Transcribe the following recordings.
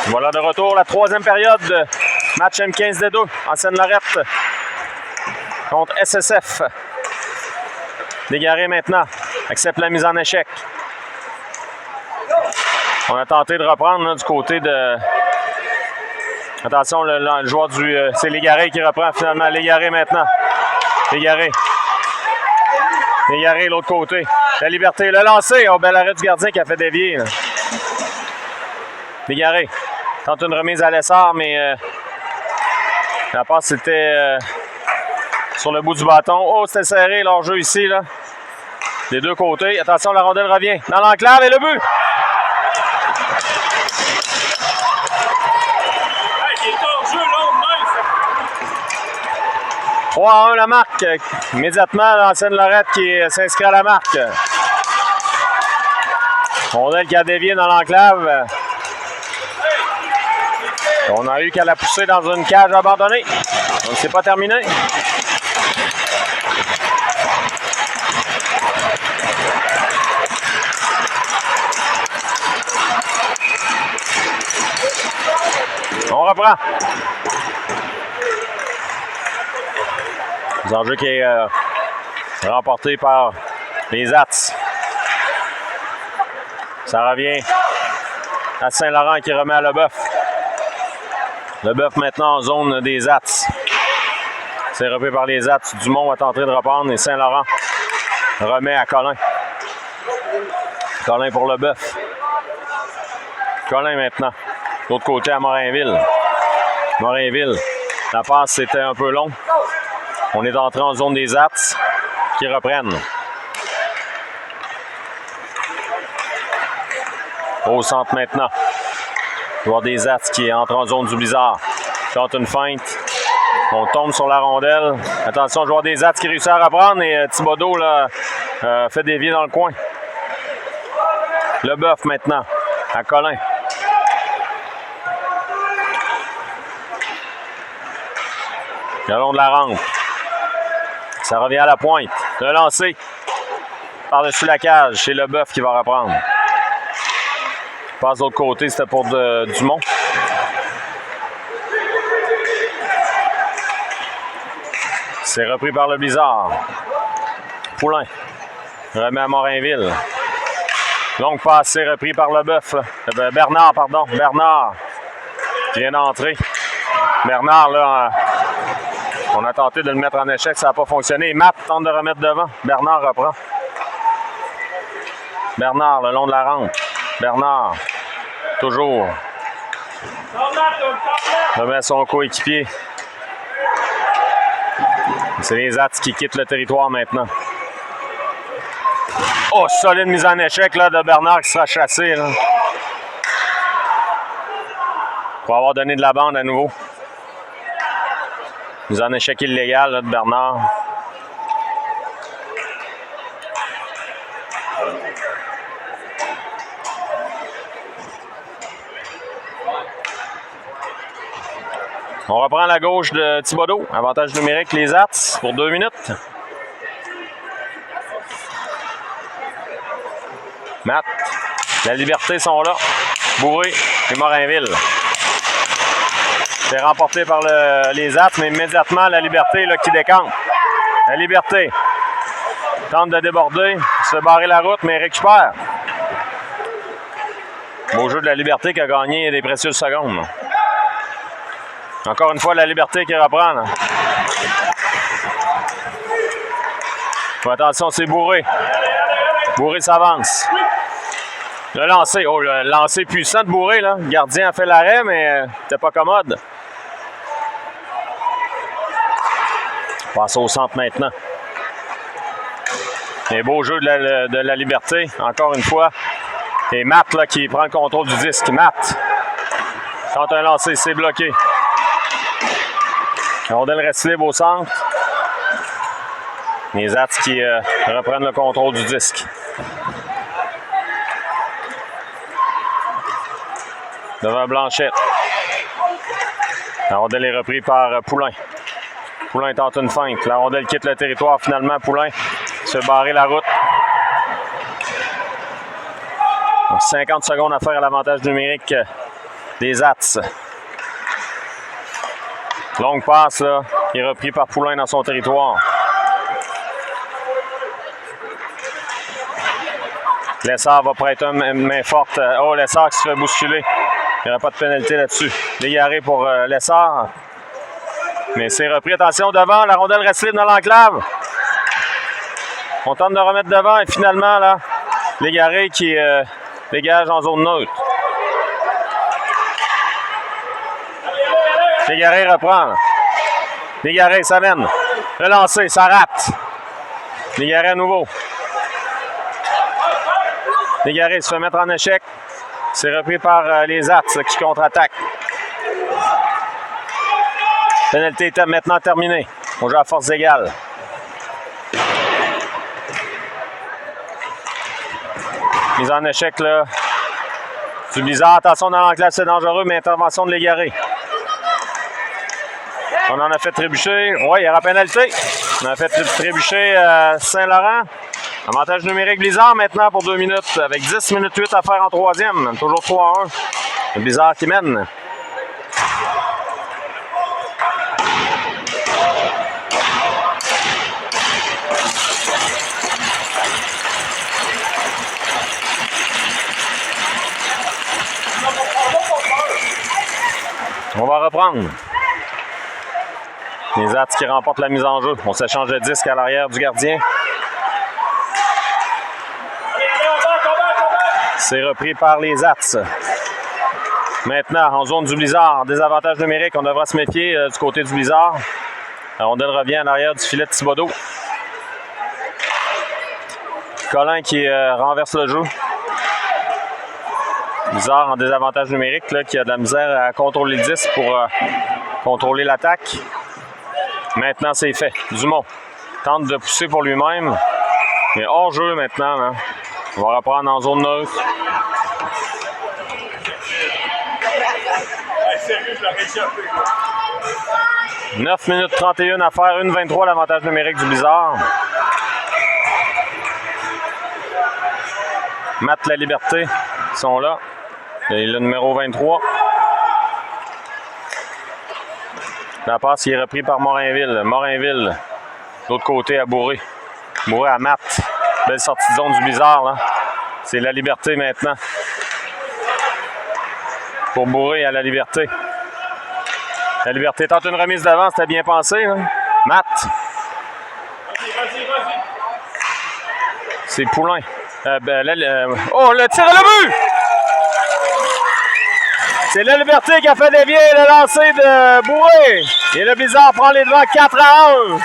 Voilà de retour la troisième période. Match M15D2 en Seine-Lorette contre SSF. Légaré maintenant accepte la mise en échec. On a tenté de reprendre là, du côté de... Attention, le joueur du... c'est Légaré qui reprend finalement. Légaré maintenant. Légaré. Légaré, l'autre côté. La Liberté. Le lancer. Oh, bel arrêt du gardien qui a fait dévier. Là. Légaré. Tente une remise à l'essor, mais la passe c'était sur le bout du bâton. Oh, c'était serré leur jeu ici. Là. Des deux côtés. Attention, la rondelle revient dans l'enclave et le but. 3-1 la marque. Immédiatement, l'ancienne Lorette qui s'inscrit à la marque. Rondelle qui a dévié dans l'enclave. On a eu qu'à la pousser dans une cage abandonnée. Donc, c'est pas terminé. On reprend. L'enjeu qui est remporté par les Ats. Ça revient à Saint-Laurent qui remet à Leboeuf. Leboeuf maintenant en zone des Ats. C'est repris par les Ats. Dumont va tenter de reprendre et Saint-Laurent remet à Colin. Colin pour Leboeuf. Colin maintenant. De l'autre côté à Morainville. Morainville. La passe c'était un peu long. On est entré en zone des Ats qui reprennent. Au centre maintenant. Joueur des Ats qui entre en zone du Blizzard. Tente une feinte. On tombe sur la rondelle. Attention, joueur des Ats qui réussit à reprendre et Thibodeau là, fait dévier dans le coin. Leboeuf maintenant à Colin. Le long de la rampe. Ça revient à la pointe. Le lancer par-dessus la cage. C'est Leboeuf qui va reprendre. Passe de l'autre côté, c'était pour Dumont. C'est repris par le Blizzard. Poulain. Remet à Morainville. Longue passe, c'est repris par Leboeuf. Bernard, pardon. Bernard qui vient d'entrer. Bernard, là, on a tenté de le mettre en échec, ça n'a pas fonctionné. Matt tente de remettre devant. Bernard reprend. Bernard, le long de la rampe. Bernard, toujours. Remet son coéquipier. C'est les Ats qui quittent le territoire maintenant. Oh, solide mise en échec là, de Bernard qui sera chassé. Là. Pour avoir donné de la bande à nouveau. Mise en échec illégal là, de Bernard. On reprend la gauche de Thibodeau. Avantage numérique, les Ats pour 2 minutes. Matt, la Liberté sont là. Bourré et Morainville. C'est remporté par les Ats, mais immédiatement la Liberté là, qui décampe. La Liberté tente de déborder, se barrer la route, mais récupère. Beau jeu de la Liberté qui a gagné des précieuses secondes. Là. Encore une fois, la Liberté qui reprend. Là. Attention, c'est Bourré. Bourré s'avance. Le lancer. Oh, le lancer puissant de Bourré. Là. Le gardien a fait l'arrêt, mais c'était pas commode. Passe au centre maintenant. Un beau jeu de la Liberté, encore une fois. Et Matt là, qui prend le contrôle du disque. Matt tente un lancer, c'est bloqué. La rondelle reste libre au centre. Les Ats qui reprennent le contrôle du disque. Devant Blanchette. La rondelle est reprise par Poulain. Poulain tente une feinte. La rondelle quitte le territoire finalement. Poulain se barrer la route. Donc 50 secondes à faire à l'avantage numérique des Ats. Longue passe, là, qui est repris par Poulain dans son territoire. Lessard va prêter une main forte. Oh, Lessard qui se fait bousculer. Il n'y aura pas de pénalité là-dessus. Légaré pour Lessard. Mais c'est repris. Attention devant. La rondelle reste libre dans l'enclave. On tente de remettre devant et finalement, là, Légaré qui dégage en zone neutre. Légaré reprend. Légaré, ça mène. Relancé, ça rate. Légaré à nouveau. Légaré se fait mettre en échec. C'est repris par les Ats qui contre-attaquent. Pénalité est maintenant terminée. On joue à force égale. Mise en échec, là. Du Blizzard. Attention dans l'enclave, c'est dangereux, mais intervention de Légaré. On en a fait trébucher. Oui, il y aura pénalité. On a fait trébucher Saint-Laurent. Avantage numérique Blizzard maintenant pour 2 minutes, avec 10 minutes 8 à faire en troisième. Toujours 3-1. Blizzard qui mène. On va reprendre. Les Ats qui remportent la mise en jeu. On s'échange de disque à l'arrière du gardien. C'est repris par les Ats. Maintenant, en zone du Blizzard, désavantage numérique. On devra se méfier du côté du Blizzard. La rondelle revient à l'arrière du filet de Thibodeau. Colin qui renverse le jeu. Blizzard en désavantage numérique, là, qui a de la misère à contrôler le 10 pour contrôler l'attaque. Maintenant, c'est fait. Dumont tente de pousser pour lui-même. Mais hors jeu maintenant. Là. On va reprendre en zone neutre. « 9 minutes 31 à faire, 1-23 l'avantage numérique du Blizzard. Matt La Liberté, ils sont là. Et le numéro 23. La passe qui est reprise par Morinville. Morinville, de l'autre côté à Bourré. Bourré à Matt. Belle sortie de zone du Blizzard, là. C'est La Liberté maintenant. Pour Bourré à La Liberté. La Liberté tente une remise d'avant, c'était bien pensé, là. Matt. C'est Poulain. Oh, le tir à le but! C'est La Liberté qui a fait dévier le lancer de Bourré. Et le Blizzard prend les devants 4-1.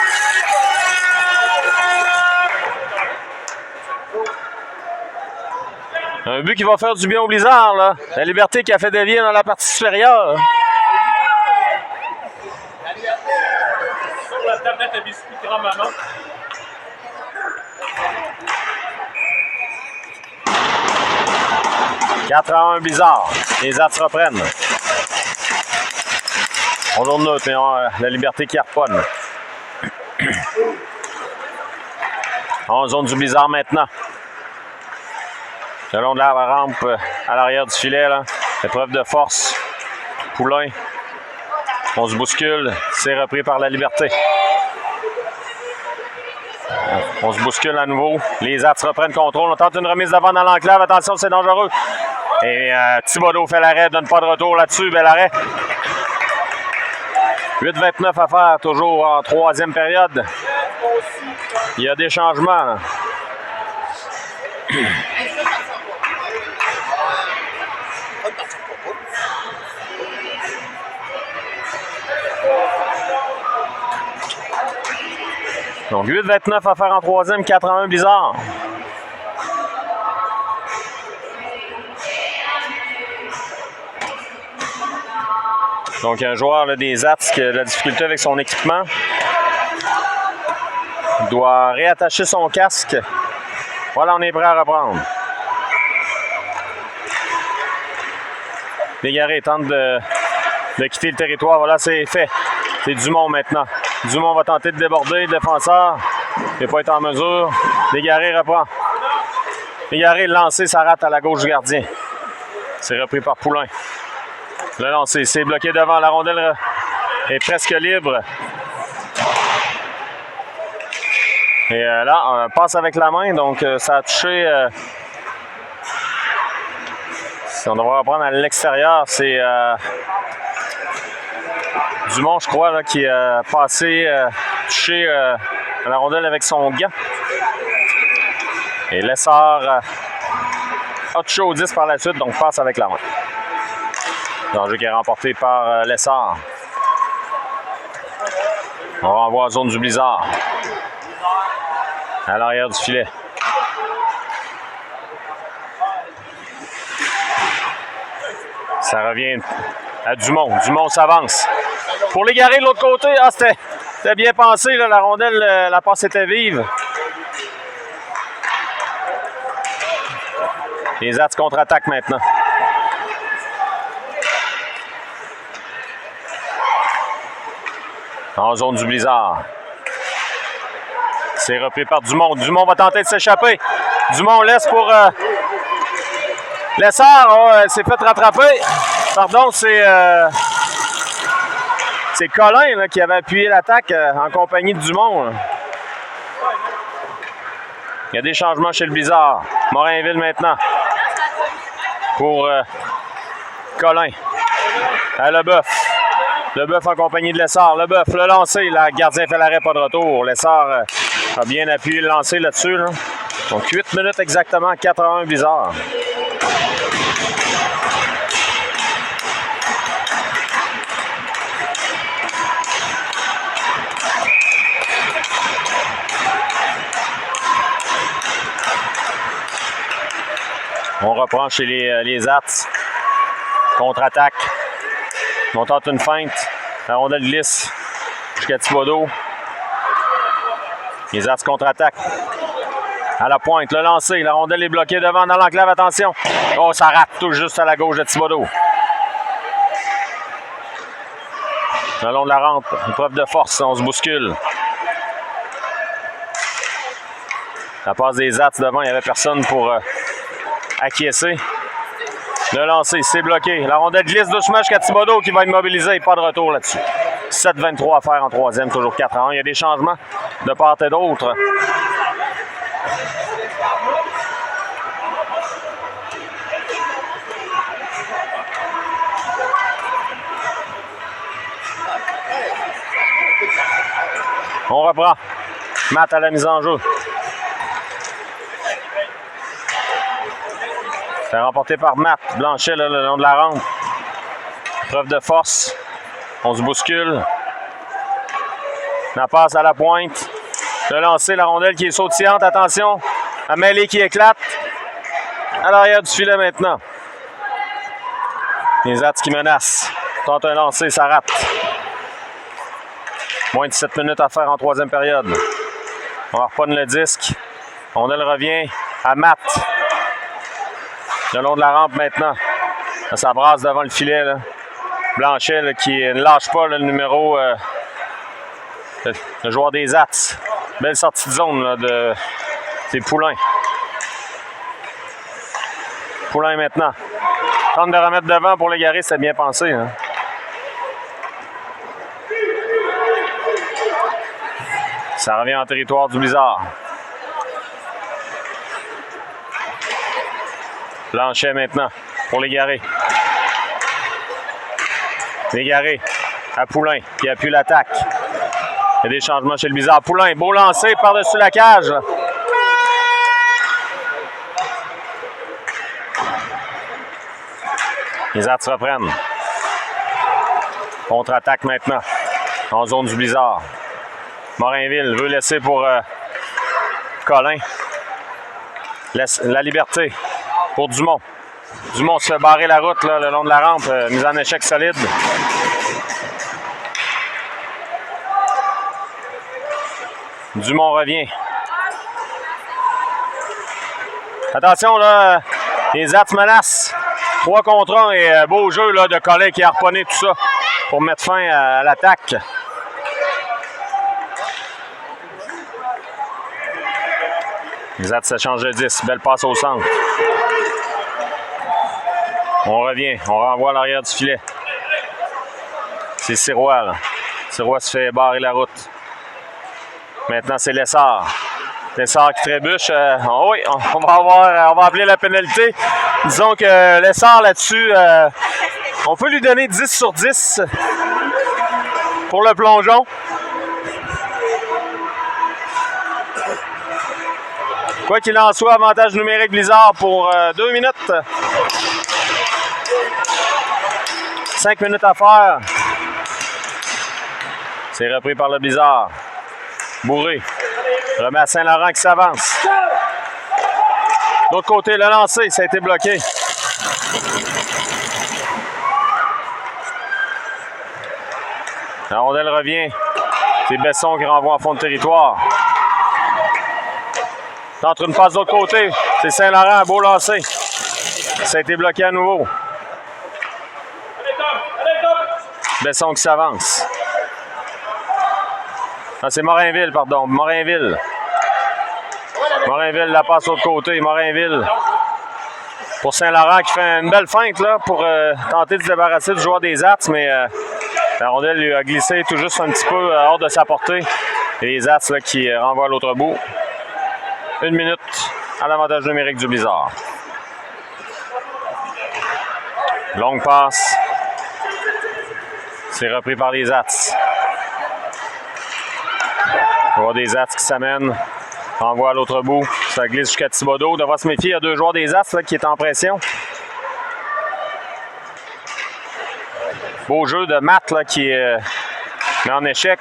Un but qui va faire du bien au Blizzard, là. La Liberté qui a fait dévier dans la partie supérieure. Sur la tablette à biscuits grand-maman. « 4-1 Blizzard. Les Ats reprennent. On joue neutre, mais La Liberté qui harponne. En zone du Blizzard maintenant. Le long de la rampe à l'arrière du filet, là. Épreuve de force. Poulain. On se bouscule. C'est repris par La Liberté. On se bouscule à nouveau. Les Ats reprennent contrôle. On tente une remise d'avant dans l'enclave. Attention, c'est dangereux. Et Thibodeau fait l'arrêt. Donne pas de retour là-dessus. Bel arrêt. 8-29 à faire. Toujours en troisième période. Il y a des changements, là. Donc 8-29 à faire en troisième, 4-1 Blizzard. Donc un joueur là, des Ats qui a de la difficulté avec son équipement. Il doit réattacher son casque. Voilà, on est prêt à reprendre. Légaré tente de quitter le territoire. Voilà, c'est fait. C'est Dumont maintenant. Dumont va tenter de déborder. Le défenseur ne va pas être en mesure. Légaré reprend. Légaré lancé, ça rate à la gauche du gardien. C'est repris par Poulain. Le lancer, c'est bloqué devant. La rondelle est presque libre. Et là, on passe avec la main, donc ça a touché. Si on devrait reprendre à l'extérieur, c'est Dumont, je crois, là, qui a passé, touché la rondelle avec son gant. Et Lessard a touché au 10 par la suite, donc passe avec la main. L'enjeu qui est remporté par Lessard. On renvoie en zone du Blizzard. À l'arrière du filet. Ça revient à Dumont. Dumont s'avance. Pour l'égarer de l'autre côté, c'était bien pensé. Là, la rondelle, la passe était vive. Les Ats contre-attaquent maintenant. En zone du Blizzard. C'est repris par Dumont. Dumont va tenter de s'échapper. Dumont laisse pour Lessard. Oh, elle s'est fait rattraper. Pardon, c'est Colin là, qui avait appuyé l'attaque en compagnie de Dumont. Là. Il y a des changements chez le Blizzard. Morinville maintenant. Pour Colin. À Leboeuf. Leboeuf en compagnie de Lessard. Leboeuf, le lancer. Le gardien fait l'arrêt, pas de retour. Lessard a bien appuyé le lancer là-dessus. Là. Donc 8 minutes exactement, 4-1 Blizzard. On reprend chez les Ats. Contre-attaque. On tente une feinte. La rondelle glisse jusqu'à Thibodeau. Les Ats contre-attaque. À la pointe, le lancer. La rondelle est bloquée devant dans l'enclave. Attention. Oh, ça rate tout juste à la gauche de Thibodeau. Le long de la rampe. Une preuve de force. On se bouscule. La passe des Ats devant. Il n'y avait personne pour acquiescer. Le lancer, c'est bloqué. La rondelle glisse doucement jusqu'à Thibodeau qui va être mobilisé. Pas de retour là-dessus. 7-23 à faire en troisième, toujours 4-1. Il y a des changements de part et d'autre. On reprend. Matt à la mise en jeu. C'est remporté par Matt Blanchet là, le long de la rampe. Preuve de force. On se bouscule. La passe à la pointe. Le lancer, la rondelle qui est sautillante. Attention. La mêlée qui éclate. À l'arrière du filet maintenant. Les Ats qui menacent. Tente un lancer, ça rate. Moins de 7 minutes à faire en troisième période. On reprend le disque. Rondelle revient à Matt. Le long de la rampe maintenant. Là, ça brasse devant le filet. Là. Blanchet là, qui ne lâche pas là, le numéro. Le joueur des Ats. Belle sortie de zone là, de c'est Poulain. Poulain maintenant. Tente de remettre devant pour l'égarer, c'était bien pensé. Hein. Ça revient en territoire du Blizzard. Blanchet maintenant pour l'égarer. L'égarer à Poulain qui appuie l'attaque. Il y a des changements chez le Blizzard. Poulain, beau lancer par-dessus la cage. Les Ats se reprennent. Contre-attaque maintenant en zone du Blizzard. Morinville veut laisser pour Colin. Laisse la liberté pour Dumont. Dumont se fait barrer la route là, le long de la rampe. Mise en échec solide. Dumont revient. Attention là, les Ats menacent. 3 contre 1 et beau jeu là, de Colin qui a harponné tout ça pour mettre fin à l'attaque. Les Ats s'échangent de 10. Belle passe au centre. On revient. On renvoie à l'arrière du filet. C'est Sirois, là. Sirois se fait barrer la route. Maintenant, c'est Lessard. Lessard qui trébuche. Oh oui, on va appeler la pénalité. Disons que Lessard, là-dessus, on peut lui donner 10 sur 10 pour le plongeon. Quoi qu'il en soit, avantage numérique Blizzard pour 2 minutes. 5 minutes à faire. C'est repris par le Blizzard. Bourré. Remet à Saint-Laurent qui s'avance. De l'autre côté, le lancer, ça a été bloqué. La rondelle revient. C'est Besson qui renvoie en fond de territoire. Tente une passe de l'autre côté. C'est Saint-Laurent, beau lancer. Ça a été bloqué à nouveau. Besson qui s'avance. Ah, c'est Morinville, pardon. Morinville. Morinville la passe de l'autre côté. Morinville. Pour Saint-Laurent qui fait une belle feinte là, pour tenter de se débarrasser du joueur des Ats, mais la rondelle lui a glissé tout juste un petit peu hors de sa portée. Et les Ats là, qui renvoient à l'autre bout. 1 minute à l'avantage numérique du Blizzard. Longue passe. C'est repris par les Ats. On voit des Ats qui s'amènent. Renvoie à l'autre bout. Ça glisse jusqu'à Thibodeau. On devra se méfier. Il y a 2 joueurs des Ats là, qui est en pression. Beau jeu de Matt là, qui met en échec.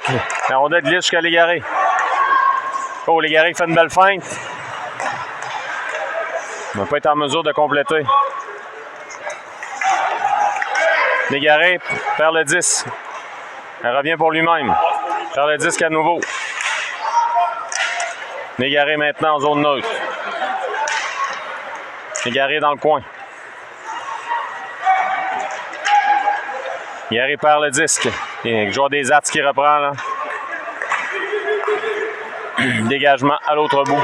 La rondelle glisse jusqu'à Légaré. Oh, Légaré fait une belle feinte. Il ne va pas être en mesure de compléter. Légaré perd le 10. Elle revient pour lui-même. Perd le 10 à nouveau. Légaré maintenant en zone neutre. Légaré dans le coin. Légaré perd le disque. Et le joueur des Ats qui reprend là. Dégagement à l'autre bout.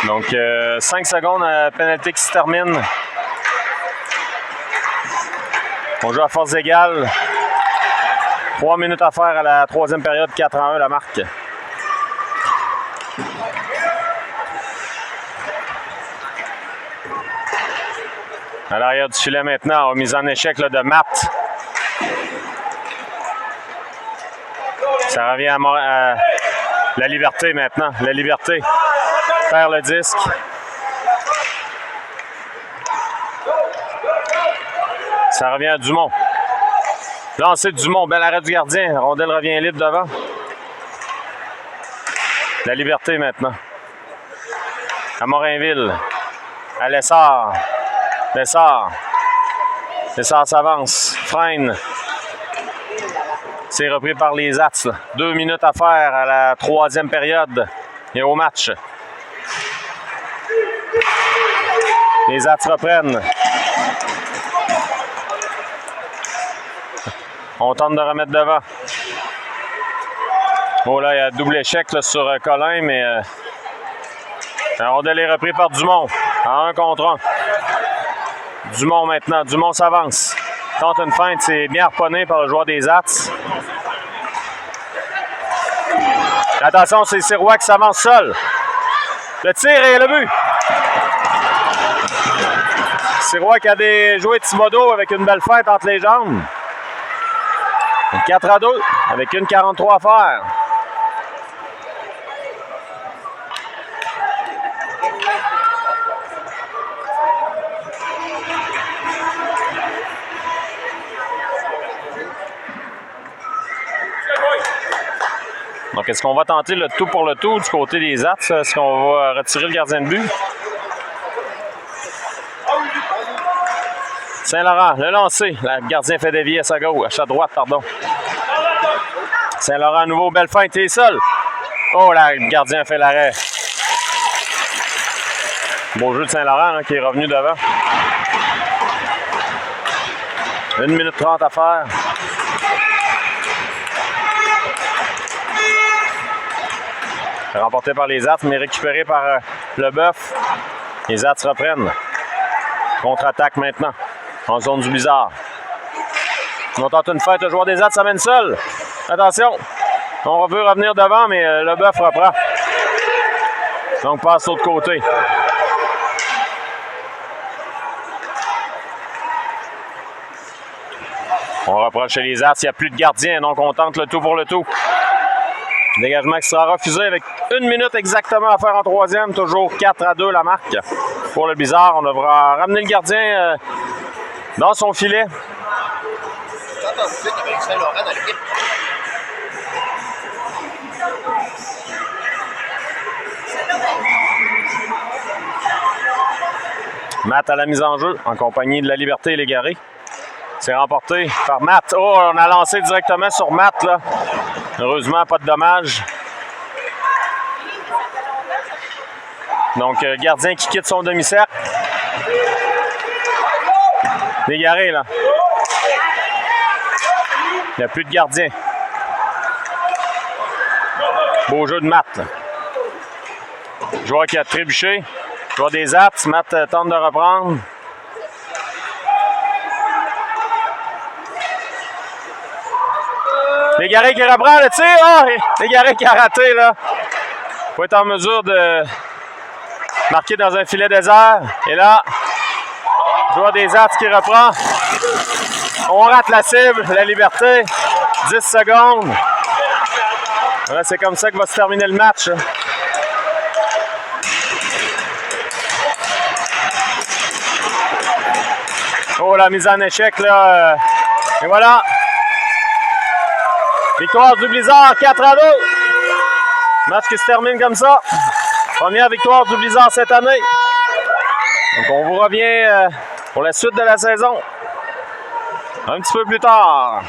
Donc 5 secondes à pénalité qui se termine. On joue à force égale. 3 minutes à faire à la 3e période, 4-1 la marque. À l'arrière du filet maintenant, mise en échec là, de Matt. Ça revient à la Liberté maintenant. La Liberté perd le disque. Ça revient à Dumont. Lancé de Dumont, bel arrêt du gardien. La rondelle revient libre devant. La Liberté maintenant. À Morinville. À Lessard. Lessard. Lessard s'avance. Freine. C'est repris par les Ats. 2 minutes à faire à la 3e période et au match. Les Ats reprennent. On tente de remettre devant. Oh là, il y a double échec là, sur Colin, mais la rondelle est reprise par Dumont. En 1 contre 1. Dumont maintenant. Dumont s'avance. Tente une feinte. C'est bien harponné par le joueur des Ats. Attention, c'est Sirois qui s'avance seul. Le tir et le but. Sirois qui a joué Thibodeau avec une belle feinte entre les jambes. 4-2 avec une 43 à faire. Donc, est-ce qu'on va tenter le tout pour le tout du côté des Ats? Est-ce qu'on va retirer le gardien de but? Saint-Laurent, le lancer. Le gardien fait dévier à sa gauche, à sa droite, pardon. Saint-Laurent, à nouveau, belle feinte, il est seul. Oh, là, le gardien fait l'arrêt. Beau jeu de Saint-Laurent qui est revenu devant. 1 minute 30 à faire. Remporté par les Ats, mais récupéré par le Bœuf. Les Ats reprennent. Contre-attaque maintenant. En zone du Blizzard. On tente une fête, le joueur des Attes s'amène seul. Attention. On veut revenir devant, mais le bœuf reprend. Donc passe de l'autre côté. On reproche chez les Attes, il n'y a plus de gardien, donc on tente le tout pour le tout. Dégagement qui sera refusé avec 1 minute exactement à faire en troisième. Toujours 4-2 la marque. Pour le Blizzard, on devra ramener le gardien dans son filet. Matt à la mise en jeu, en compagnie de la Liberté et l'Égaré. C'est remporté par Matt. Oh, on a lancé directement sur Matt, là. Heureusement, pas de dommages. Donc, gardien qui quitte son demi-cercle. L'Égaré, là. Il n'y a plus de gardien. Beau jeu de Matt, là. Joueur qui a trébuché. Joueur des Attes. Matt tente de reprendre. L'Égaré qui reprend le tir. Oh, l'Égaré qui a raté, là. Faut être en mesure de marquer dans un filet désert. Et là, joueur des Attes qui reprend. On rate la cible, la Liberté. 10 secondes. Voilà, c'est comme ça que va se terminer le match. Oh, la mise en échec, là. Et voilà. Victoire du Blizzard, 4-2. Match qui se termine comme ça. Première victoire du Blizzard cette année. Donc, on vous revient pour la suite de la saison un petit peu plus tard.